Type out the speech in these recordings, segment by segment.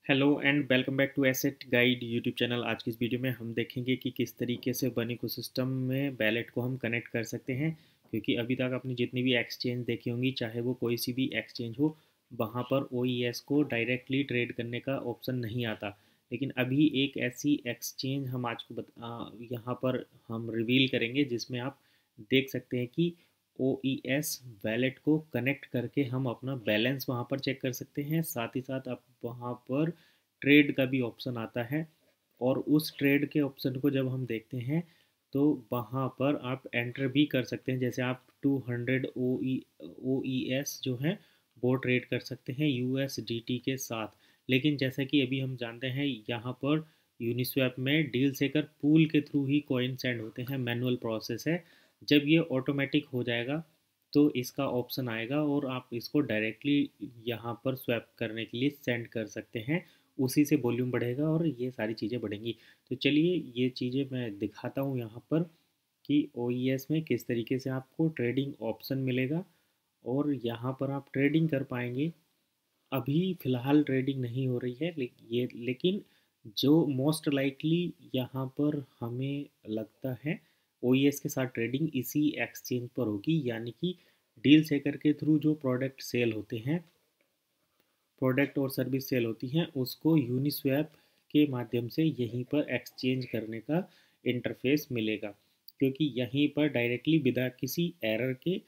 Hello and welcome back to asset guide YouTube channel. आज की इस वीडियो में हम देखेंगे कि किस तरीके से वन इकोसिस्टम में वैलेट को हम कनेक्ट कर सकते हैं। क्योंकि अभी तक आपने जितनी भी एक्सचेंज देखी होंगी, चाहे वो कोई सी भी एक्सचेंज हो, वहाँ पर OES को डायरेक्टली ट्रेड करने का ऑप्शन नहीं आता। लेकिन अभी एक ऐसी एक्सचेंज हम आज को यहाँ पर हम रिवील करेंगे जिसमें आप देख सकते हैं कि OES वैलेट को कनेक्ट करके हम अपना बैलेंस वहाँ पर चेक कर सकते हैं। साथ ही साथ आप वहाँ पर ट्रेड का भी ऑप्शन आता है, और उस ट्रेड के ऑप्शन को जब हम देखते हैं तो वहाँ पर आप एंटर भी कर सकते हैं। जैसे आप 200 OES जो है वो ट्रेड कर सकते हैं USDT के साथ। लेकिन जैसा कि अभी हम जानते हैं, यहाँ पर यूनिस्वैप में डील सेकर पूल के थ्रू ही कॉइन सेंड होते हैं, मैनुअल प्रोसेस है। जब ये ऑटोमेटिक हो जाएगा तो इसका ऑप्शन आएगा और आप इसको डायरेक्टली यहाँ पर स्वैप करने के लिए सेंड कर सकते हैं। उसी से वॉल्यूम बढ़ेगा और ये सारी चीज़ें बढ़ेंगी। तो चलिए ये चीज़ें मैं दिखाता हूँ यहाँ पर कि OES में किस तरीके से आपको ट्रेडिंग ऑप्शन मिलेगा और यहाँ पर आप ट्रेडिंग कर पाएंगे। अभी फ़िलहाल ट्रेडिंग नहीं हो रही है, लेकिन जो मोस्ट लाइकली यहाँ पर हमें लगता है OES के साथ ट्रेडिंग इसी एक्सचेंज पर होगी। यानी कि डील सेकर के थ्रू जो प्रोडक्ट और सर्विस सेल होती हैं, उसको यूनिस्वैप के माध्यम से यहीं पर एक्सचेंज करने का इंटरफेस मिलेगा। क्योंकि यहीं पर डायरेक्टली बिना किसी एरर के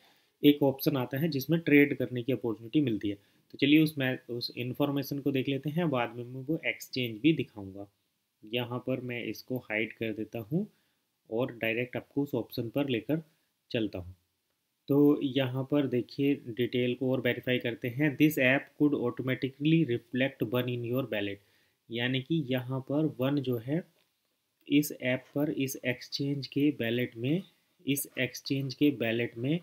एक ऑप्शन आता है जिसमें ट्रेड करने की अपॉर्चुनिटी मिलती है। तो चलिए उस इंफॉर्मेशन को देख लेते हैं, बाद में मैं वो एक्सचेंज भी दिखाऊंगा। यहाँ पर मैं इसको हाइड कर देता हूँ और डायरेक्ट आपको उस ऑप्शन पर लेकर चलता हूँ। तो यहाँ पर देखिए, डिटेल को और वेरीफाई करते हैं। This app could automatically reflect one in your ballot. यानी कि यहाँ पर वन जो है इस ऐप पर इस एक्सचेंज के बैलेट में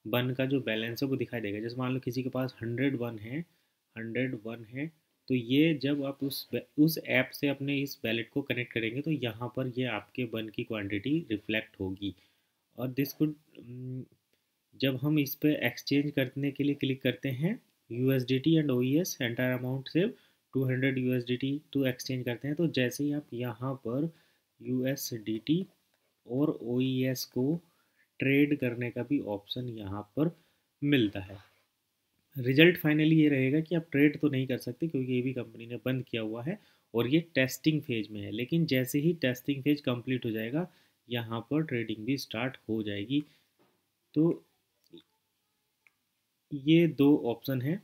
वन का जो बैलेंस है वो दिखाई देगा। जैसे मान लो किसी के पास 101 है, तो ये जब आप उस ऐप से अपने इस बैलेट को कनेक्ट करेंगे तो यहाँ पर ये आपके वन की क्वांटिटी रिफ्लेक्ट होगी। और दिस कुड जब हम इस पे एक्सचेंज करने के लिए क्लिक करते हैं, USDT and OES entire amount से 200 USDT टू एक्सचेंज करते हैं, तो जैसे ही आप यहाँ पर USDT और OES को ट्रेड करने का भी ऑप्शन यहाँ पर मिलता है। रिजल्ट फाइनली ये रहेगा कि आप ट्रेड तो नहीं कर सकते क्योंकि ये भी कंपनी ने बंद किया हुआ है और ये टेस्टिंग फेज में है। लेकिन जैसे ही टेस्टिंग फेज कंप्लीट हो जाएगा, यहाँ पर ट्रेडिंग भी स्टार्ट हो जाएगी। तो ये दो ऑप्शन हैं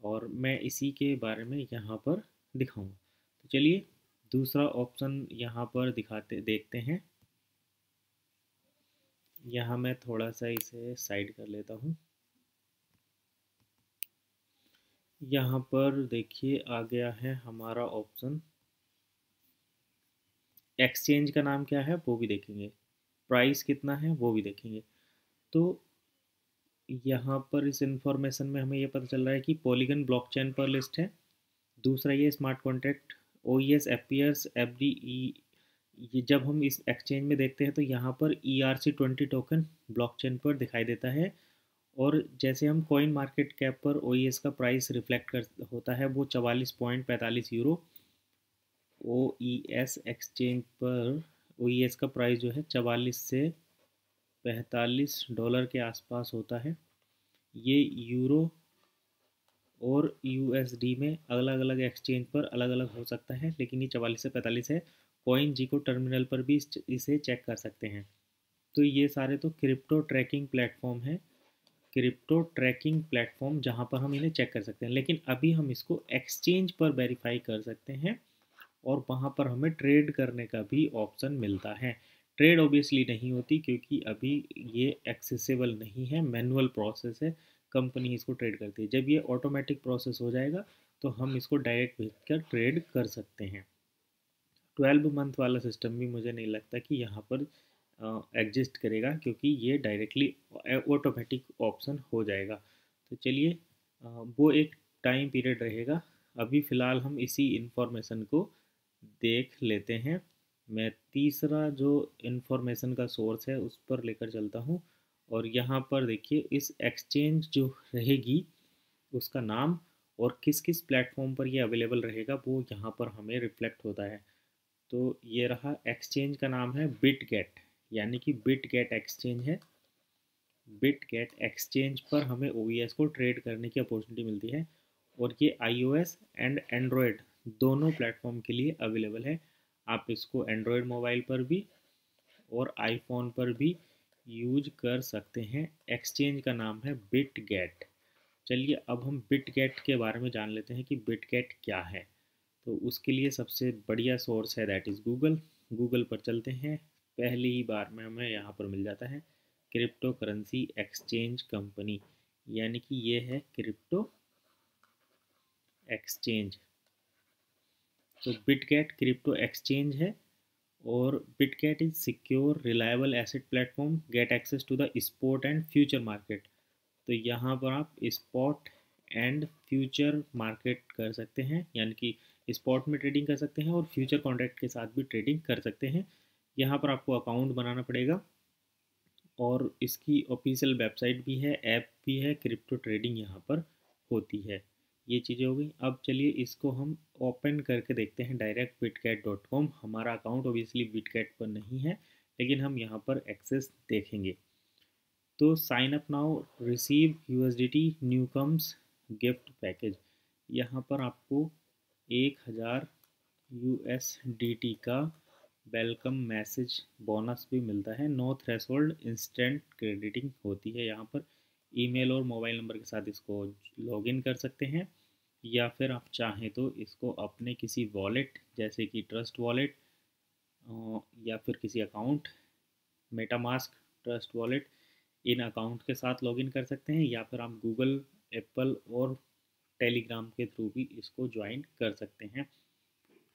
और मैं इसी के बारे में यहाँ पर दिखाऊंगा। तो चलिए दूसरा ऑप्शन यहाँ पर देखते हैं। यहाँ मैं थोड़ा सा इसे साइड कर लेता हूँ। यहाँ पर देखिए आ गया है हमारा ऑप्शन। एक्सचेंज का नाम क्या है वो भी देखेंगे, प्राइस कितना है वो भी देखेंगे। तो यहाँ पर इस इंफॉर्मेशन में हमें ये पता चल रहा है कि पॉलीगन ब्लॉकचेन पर लिस्ट है। दूसरा ये smart contract OES appears every ये जब हम इस एक्सचेंज में देखते हैं तो यहाँ पर ERC20 टोकन ब्लॉकचेन पर दिखाई देता है। और जैसे हम कॉइन मार्केट कैप पर OES का प्राइस रिफ्लेक्ट कर होता है वो 44.45 यूरो। OES एक्सचेंज पर OES का प्राइस जो है 44 से $45 के आसपास होता है। ये यूरो और USD में अलग अलग एक्सचेंज पर अलग अलग हो सकता है, लेकिन ये 44 से 45 है। कॉइन जी को टर्मिनल पर भी इसे चेक कर सकते हैं। तो ये सारे तो क्रिप्टो ट्रैकिंग प्लेटफॉर्म जहाँ पर हम इन्हें चेक कर सकते हैं। लेकिन अभी हम इसको एक्सचेंज पर वेरीफाई कर सकते हैं और वहाँ पर हमें ट्रेड करने का भी ऑप्शन मिलता है। ट्रेड ऑब्वियसली नहीं होती क्योंकि अभी ये एक्सेसिबल नहीं है, मैनुअल प्रोसेस है, कंपनी इसको ट्रेड करती है। जब ये ऑटोमेटिक प्रोसेस हो जाएगा तो हम इसको डायरेक्ट भेजकर ट्रेड कर सकते हैं। 12 मंथ वाला सिस्टम भी मुझे नहीं लगता कि यहाँ पर एग्जिस्ट करेगा क्योंकि ये डायरेक्टली ऑटोमेटिक ऑप्शन हो जाएगा। तो चलिए वो एक टाइम पीरियड रहेगा। अभी फ़िलहाल हम इसी इंफॉर्मेशन को देख लेते हैं। मैं तीसरा जो इंफॉर्मेशन का सोर्स है उस पर लेकर चलता हूँ। और यहाँ पर देखिए, इस एक्सचेंज जो रहेगी उसका नाम और किस किस प्लेटफॉर्म पर ये अवेलेबल रहेगा वो यहाँ पर हमें रिफ्लेक्ट होता है। तो ये रहा, एक्सचेंज का नाम है बिटगेट, यानी कि बिटगेट एक्सचेंज है। बिटगेट एक्सचेंज पर हमें OES को ट्रेड करने की अपॉर्चुनिटी मिलती है, और ये iOS एंड एंड्रॉयड दोनों प्लेटफॉर्म के लिए अवेलेबल है। आप इसको एंड्रॉयड मोबाइल पर भी और आईफोन पर भी यूज कर सकते हैं। एक्सचेंज का नाम है बिटगेट। चलिए अब हम बिटगेट के बारे में जान लेते हैं कि बिटगेट क्या है। तो उसके लिए सबसे बढ़िया सोर्स है दैट इज़ गूगल। गूगल पर चलते हैं, पहली ही बार में हमें यहाँ पर मिल जाता है क्रिप्टो करेंसी एक्सचेंज कंपनी, यानी कि ये है क्रिप्टो एक्सचेंज। तो बिटगेट क्रिप्टो एक्सचेंज है, और Bitget is secure reliable asset platform get access to the spot and future market. तो यहाँ पर आप स्पॉट एंड फ्यूचर मार्केट कर सकते हैं, यानी कि स्पॉट में ट्रेडिंग कर सकते हैं और फ्यूचर कॉन्ट्रैक्ट के साथ भी ट्रेडिंग कर सकते हैं। यहाँ पर आपको अकाउंट बनाना पड़ेगा, और इसकी ऑफिशियल वेबसाइट भी है, ऐप भी है, क्रिप्टो ट्रेडिंग यहाँ पर होती है। ये चीज़ें हो गई। अब चलिए इसको हम ओपन करके देखते हैं डायरेक्ट bitget.com। हमारा अकाउंट ओबियसली बिटगेट पर नहीं है, लेकिन हम यहाँ पर एक्सेस देखेंगे। तो sign up now, receive USDT newcomers gift package. यहाँ पर आपको 1000 USDT का वेलकम मैसेज बोनस भी मिलता है। नो थ्रेशोल्ड, इंस्टेंट क्रेडिटिंग होती है यहाँ पर। ईमेल और मोबाइल नंबर के साथ इसको लॉगिन कर सकते हैं, या फिर आप चाहें तो इसको अपने किसी वॉलेट जैसे कि ट्रस्ट वॉलेट या फिर किसी अकाउंट, मेटामास्क, ट्रस्ट वॉलेट, इन अकाउंट के साथ लॉगिन कर सकते हैं, या फिर आप गूगल, एप्पल और टेलीग्राम के थ्रू भी इसको ज्वाइन कर सकते हैं।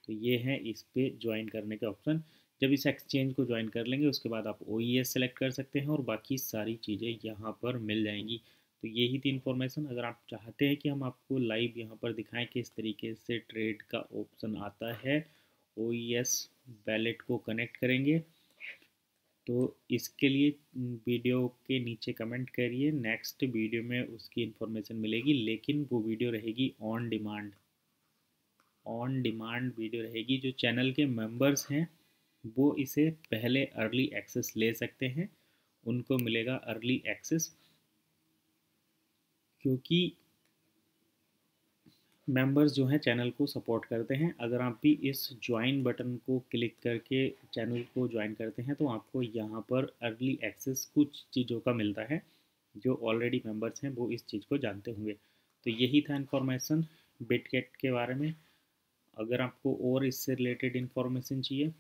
तो ये है इस पे ज्वाइन करने के ऑप्शन। जब इस एक्सचेंज को ज्वाइन कर लेंगे उसके बाद आप OES सेलेक्ट कर सकते हैं, और बाकी सारी चीज़ें यहाँ पर मिल जाएंगी। तो यही थी इन्फॉर्मेशन। अगर आप चाहते हैं कि हम आपको लाइव यहाँ पर दिखाएं किस तरीके से ट्रेड का ऑप्शन आता है, OES वैलेट को कनेक्ट करेंगे, तो इसके लिए वीडियो के नीचे कमेंट करिए। नेक्स्ट वीडियो में उसकी इन्फॉर्मेशन मिलेगी, लेकिन वो वीडियो रहेगी on demand. On demand video रहेगी। जो चैनल के मेंबर्स हैं वो इसे पहले अर्ली एक्सेस ले सकते हैं, उनको मिलेगा अर्ली एक्सेस, क्योंकि मेंबर्स जो हैं चैनल को सपोर्ट करते हैं। अगर आप भी इस ज्वाइन बटन को क्लिक करके चैनल को ज्वाइन करते हैं तो आपको यहाँ पर अर्ली एक्सेस कुछ चीज़ों का मिलता है। जो ऑलरेडी मेंबर्स हैं वो इस चीज़ को जानते होंगे। तो यही था इन्फॉर्मेशन बिटगेट के बारे में। अगर आपको और इससे रिलेटेड इन्फॉर्मेशन चाहिए,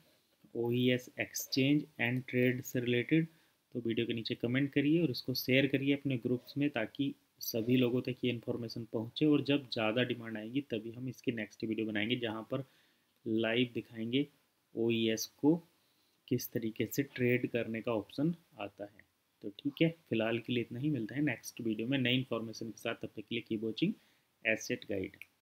OES एक्सचेंज एंड ट्रेड से रिलेटेड, तो वीडियो के नीचे कमेंट करिए और इसको शेयर करिए अपने ग्रुप्स में, ताकि सभी लोगों तक ये इन्फॉर्मेशन पहुँचे। और जब ज़्यादा डिमांड आएगी तभी हम इसकी नेक्स्ट वीडियो बनाएंगे, जहाँ पर लाइव दिखाएंगे OES को किस तरीके से ट्रेड करने का ऑप्शन आता है। तो ठीक है, फिलहाल के लिए इतना ही। मिलता है नेक्स्ट वीडियो में नई इन्फॉर्मेशन के साथ। तब तक के लिए कीप वॉचिंग एसेट गाइड।